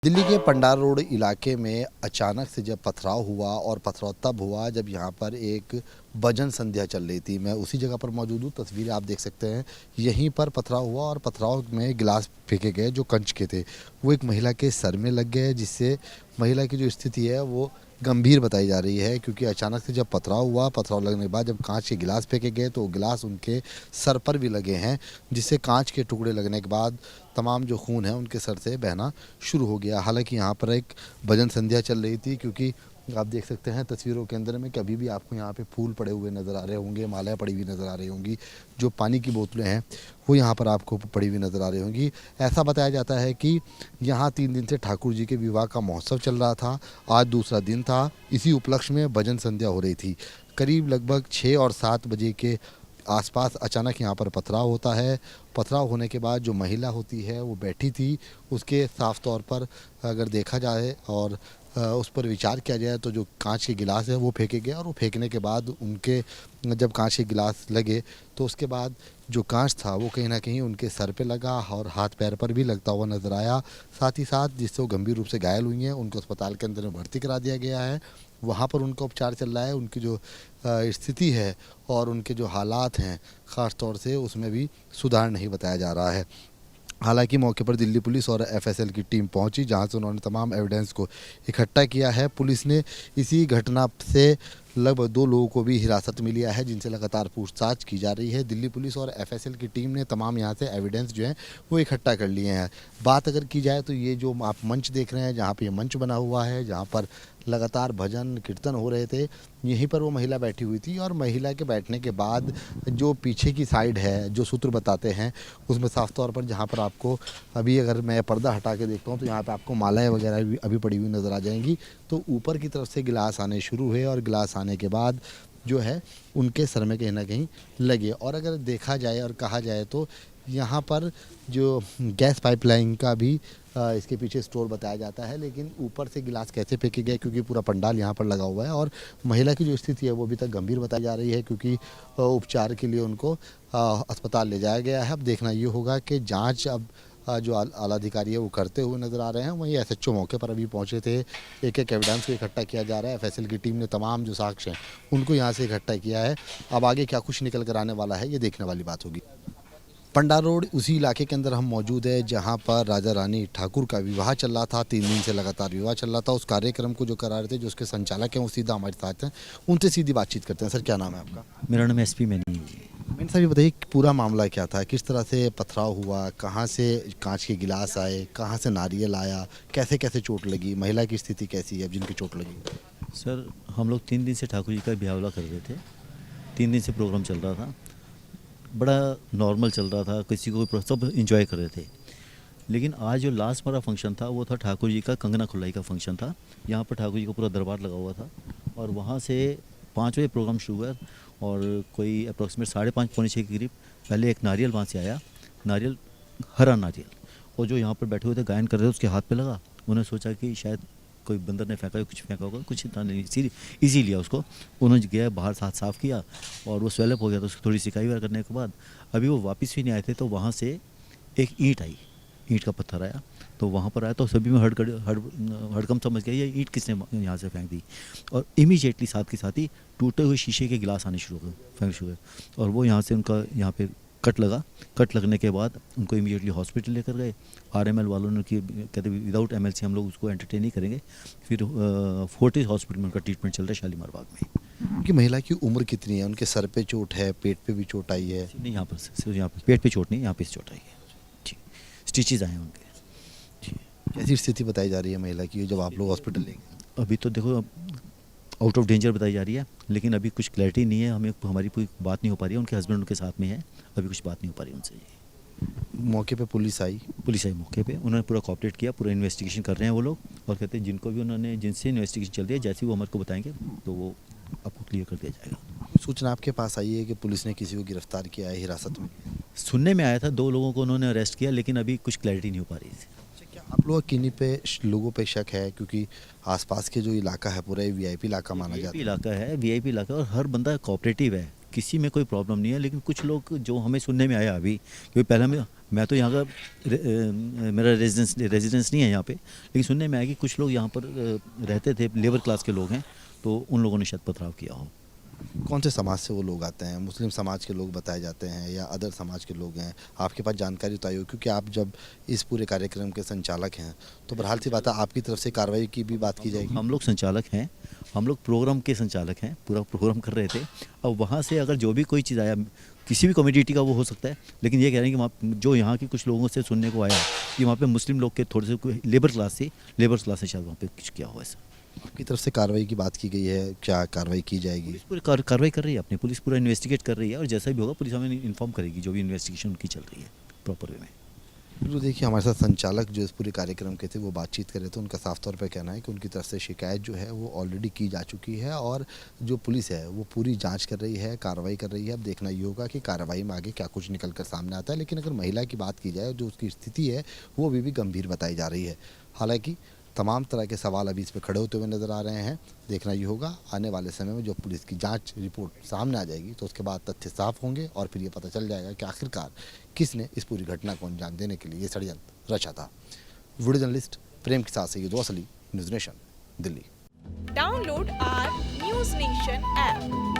दिल्ली के पंडार रोड इलाके में अचानक से जब पथराव हुआ और पथराव तब हुआ जब यहाँ पर एक भजन संध्या चल रही थी। मैं उसी जगह पर मौजूद हूँ, तस्वीरें आप देख सकते हैं। यहीं पर पथराव हुआ और पथराव में गिलास फेंके गए जो कंच के थे, वो एक महिला के सर में लग गए, जिससे महिला की जो स्थिति है वो गंभीर बताई जा रही है। क्योंकि अचानक से जब पथराव हुआ, पथराव लगने के बाद जब कांच के गिलास फेंके गए तो गिलास उनके सर पर भी लगे हैं, जिससे कांच के टुकड़े लगने के बाद तमाम जो खून है उनके सर से बहना शुरू हो गया। हालांकि यहाँ पर एक भजन संध्या चल रही थी, क्योंकि आप देख सकते हैं तस्वीरों के अंदर में कि अभी भी आपको यहाँ पे फूल पड़े हुए नज़र आ रहे होंगे, मालाएं पड़ी हुई नज़र आ रही होंगी, जो पानी की बोतलें हैं वो यहाँ पर आपको पड़ी हुई नज़र आ रही होंगी। ऐसा बताया जाता है कि यहाँ 3 दिन से ठाकुर जी के विवाह का महोत्सव चल रहा था। आज दूसरा दिन था। इसी उपलक्ष्य में भजन संध्या हो रही थी। करीब लगभग 6 और 7 बजे के आसपास अचानक यहाँ पर पथराव होता है। पथराव होने के बाद जो महिला होती है वो बैठी थी, उसके साफ तौर पर अगर देखा जाए और उस पर विचार किया जाए तो जो कांच के गिलास है वो फेंके गए, और वो फेंकने के बाद उनके जब कांच के गिलास लगे तो उसके बाद जो कांच था वो कहीं ना कहीं उनके सर पे लगा और हाथ पैर पर भी लगता हुआ नज़र आया। साथ ही साथ जिससे वो गंभीर रूप से घायल हुई हैं, उनको अस्पताल के अंदर में भर्ती करा दिया गया है। वहाँ पर उनका उपचार चल रहा है। उनकी जो स्थिति है और उनके जो हालात हैं ख़ास तौर से, उसमें भी सुधार नहीं बताया जा रहा है। हालांकि मौके पर दिल्ली पुलिस और एफएसएल की टीम पहुंची, जहां से उन्होंने तमाम एविडेंस को इकट्ठा किया है। पुलिस ने इसी घटना से लगभग 2 लोगों को भी हिरासत में लिया है, जिनसे लगातार पूछताछ की जा रही है। दिल्ली पुलिस और एफएसएल की टीम ने तमाम यहाँ से एविडेंस जो हैं वो इकट्ठा कर लिए हैं। बात अगर की जाए तो ये जो आप मंच देख रहे हैं, जहाँ पर ये मंच बना हुआ है, जहाँ पर लगातार भजन कीर्तन हो रहे थे, यहीं पर वो महिला बैठी हुई थी। और महिला के बैठने के बाद जो पीछे की साइड है, जो सूत्र बताते हैं, उसमें साफ तौर पर जहाँ पर आपको अभी अगर मैं पर्दा हटा के देखता हूँ तो यहाँ पे आपको मालाएं वगैरह भी अभी पड़ी हुई नज़र आ जाएंगी। तो ऊपर की तरफ से गिलास आने शुरू हुए और गिलास आने के बाद जो है उनके सर में कहीं ना कहीं लगे। और अगर देखा जाए और कहा जाए तो यहाँ पर जो गैस पाइपलाइन का भी इसके पीछे स्टोर बताया जाता है। लेकिन ऊपर से गिलास कैसे फेंके गए, क्योंकि पूरा पंडाल यहाँ पर लगा हुआ है। और महिला की जो स्थिति है वो अभी तक गंभीर बताई जा रही है, क्योंकि उपचार के लिए उनको अस्पताल ले जाया गया है। अब देखना ये होगा कि जांच अब जो आला अधिकारी है वो करते हुए नज़र आ रहे हैं। वहीं एसएचओ मौके पर अभी पहुंचे थे। एक एक एविडेंस को इकट्ठा किया जा रहा है। एफएसएल की टीम ने तमाम जो साक्ष्य हैं उनको यहाँ से इकट्ठा किया है। अब आगे क्या कुछ निकल कर आने वाला है ये देखने वाली बात होगी। पंडार रोड उसी इलाके के अंदर हम मौजूद है जहां पर राजा रानी ठाकुर का विवाह चल रहा था। 3 दिन से लगातार विवाह चल रहा था। उस कार्यक्रम को जो करा रहे थे, जो उसके संचालक हैं, वो सीधा हमारे साथ हैं। उनसे सीधी बातचीत करते हैं। सर, क्या नाम है आपका? मेरा नाम एसपी मैनी। मैंने साहब ये बताइए कि पूरा मामला क्या था, किस तरह से पथराव हुआ, कहाँ से कांच के गिलास आए, कहाँ से नारियल आया, कैसे कैसे चोट लगी, महिला की स्थिति कैसी है अब जिनकी चोट लगी? सर, हम लोग 3 दिन से ठाकुर जी का ब्यावला कर रहे थे। 3 दिन से प्रोग्राम चल रहा था, बड़ा नॉर्मल चल रहा था, किसी को सब इंजॉय कर रहे थे। लेकिन आज जो लास्ट हमारा फंक्शन था वो था ठाकुर जी का कंगना खुलाई का फंक्शन था। यहाँ पर ठाकुर जी का पूरा दरबार लगा हुआ था और वहाँ से 5 बजे प्रोग्राम शुरू हुआ और कोई अप्रॉक्सीमेट 5:30 पौने 6 के करीब पहले एक नारियल वहाँ से आया, नारियल, हरा नारियल, और जो यहाँ पर बैठे हुए थे गायन कर रहे थे उसके हाथ पे लगा। उन्होंने सोचा कि शायद कोई बंदर ने फेंका, कुछ फेंका होगा, कुछ इतना नहीं, इजी लिया उसको। उन्होंने गया बाहर हाथ साफ़ किया और वो स्वेलअप हो गया। तो उसकी थोड़ी सिकाई वगैरह करने के बाद अभी वो वापस भी नहीं आए थे तो वहाँ से एक ईंट आई, ईंट का पत्थर आया। तो वहाँ पर आया तो सभी में हड़कम समझ गया ये ईंट किसने यहाँ से फेंक दी। और इमीडिएटली साथ के साथ ही टूटे हुए शीशे के गिलास आने शुरू हो गए, फेंक शुरू हुए। और वो यहाँ से उनका यहाँ पे कट लगा। कट लगने के बाद उनको इमीडिएटली हॉस्पिटल लेकर गए। आरएमएल वालों ने कि कहते विदाउट एमएलसी हम लोग उसको एंटरटेन नहीं करेंगे। फिर फोर्टिस हॉस्पिटल में उनका ट्रीटमेंट चल रहा है शालीमार बाग में। उनकी महिला की उम्र कितनी है? उनके सर पे चोट है, पेट पे भी चोट आई है? नहीं, यहाँ पर सिर्फ यहाँ पर पेट पे चोट नहीं, यहाँ पे चोट आई है जी। स्टिचेज आए हैं उनके जी। कैसी स्थिति बताई जा रही है महिला की जब आप लोग हॉस्पिटल ले गए? अभी तो देखो आउट ऑफ डेंजर बताई जा रही है, लेकिन अभी कुछ क्लैरिटी नहीं है। हमें हमारी कोई बात नहीं हो पा रही है। उनके हस्बैंड उनके साथ में है, अभी कुछ बात नहीं हो पा रही उनसे। मौके पे पुलिस आई? पुलिस आई मौके पे, उन्होंने पूरा कोऑपरेट किया, पूरा इन्वेस्टिगेशन कर रहे हैं वो लोग। और कहते हैं जिनको भी उन्होंने जिनसे इन्वेस्टिगेशन चल रही है, जैसे वो हमारे को बताएंगे तो वो आपको क्लियर कर दिया जाएगा। सूचना आपके पास आई है कि पुलिस ने किसी को गिरफ्तार किया है, हिरासत में? सुनने में आया था 2 लोगों को उन्होंने अरेस्ट किया, लेकिन अभी कुछ क्लैरिटी नहीं हो पा रही थी। क्या आप लोग किन्हीं पे लोगों पे शक है? क्योंकि आसपास के जो इलाका है पूरा वीआईपी इलाका माना जाता है। इलाका है, वीआईपी इलाका, और हर बंदा कोऑपरेटिव है, किसी में कोई प्रॉब्लम नहीं है। लेकिन कुछ लोग जो हमें सुनने में आया अभी, क्योंकि पहले हमें मैं तो यहाँ का मेरा रेजिडेंस नहीं है यहाँ पे, लेकिन सुनने में आया कि कुछ लोग यहाँ पर रहते थे, लेबर क्लास के लोग हैं, तो उन लोगों ने शायद पथराव किया हो। कौन से समाज से वो लोग आते हैं? मुस्लिम समाज के लोग बताए जाते हैं या अदर समाज के लोग हैं? आपके पास जानकारी तो आई हो, क्योंकि आप जब इस पूरे कार्यक्रम के संचालक हैं तो बहरहाल सी बात है आपकी तरफ से कार्रवाई की भी बात की जाएगी। हम लोग संचालक हैं, हम लोग प्रोग्राम के संचालक हैं, पूरा प्रोग्राम कर रहे थे। अब वहाँ से अगर जो भी कोई चीज़ आया, किसी भी कम्युनिटी का वो हो सकता है, लेकिन ये कह रहे हैं कि वहाँ जो यहाँ के कुछ लोगों से सुनने को आया कि वहाँ पे मुस्लिम लोग के थोड़े से लेबर क्लास से शायद वहाँ पे कुछ किया हुआ ऐसा। आपकी तरफ से कार्रवाई की बात की गई है, क्या कार्रवाई की जाएगी? पुलिस पूरी कार्रवाई कर रही है, अपनी पुलिस पूरा इन्वेस्टिगेट कर रही है, और जैसा भी होगा पुलिस हमें इन्फॉर्म करेगी, जो भी इन्वेस्टिगेशन उनकी चल रही है प्रॉपर वे में। बिल्कुल, देखिए हमारे साथ संचालक जो इस पूरे कार्यक्रम के थे वो बातचीत कर रहे थे। उनका साफ तौर पे कहना है कि उनकी तरफ से शिकायत जो है वो ऑलरेडी की जा चुकी है और जो पुलिस है वो पूरी जांच कर रही है, कार्रवाई कर रही है। अब देखना ये होगा कि कार्रवाई में आगे क्या कुछ निकल कर सामने आता है। लेकिन अगर महिला की बात की जाए, जो उसकी स्थिति है वो अभी भी गंभीर बताई जा रही है। हालांकि तमाम तरह के सवाल अभी इस पर खड़े होते हुए नज़र आ रहे हैं। देखना ये होगा आने वाले समय में जो पुलिस की जांच रिपोर्ट सामने आ जाएगी तो उसके बाद तथ्य साफ होंगे और फिर ये पता चल जाएगा कि आखिरकार किसने इस पूरी घटना को अंजाम देने के लिए ये षड्यंत्र रचा था। वीडियो जर्नलिस्ट प्रेम के साथ से ये असली news nation, Delhi. Download our News Nation app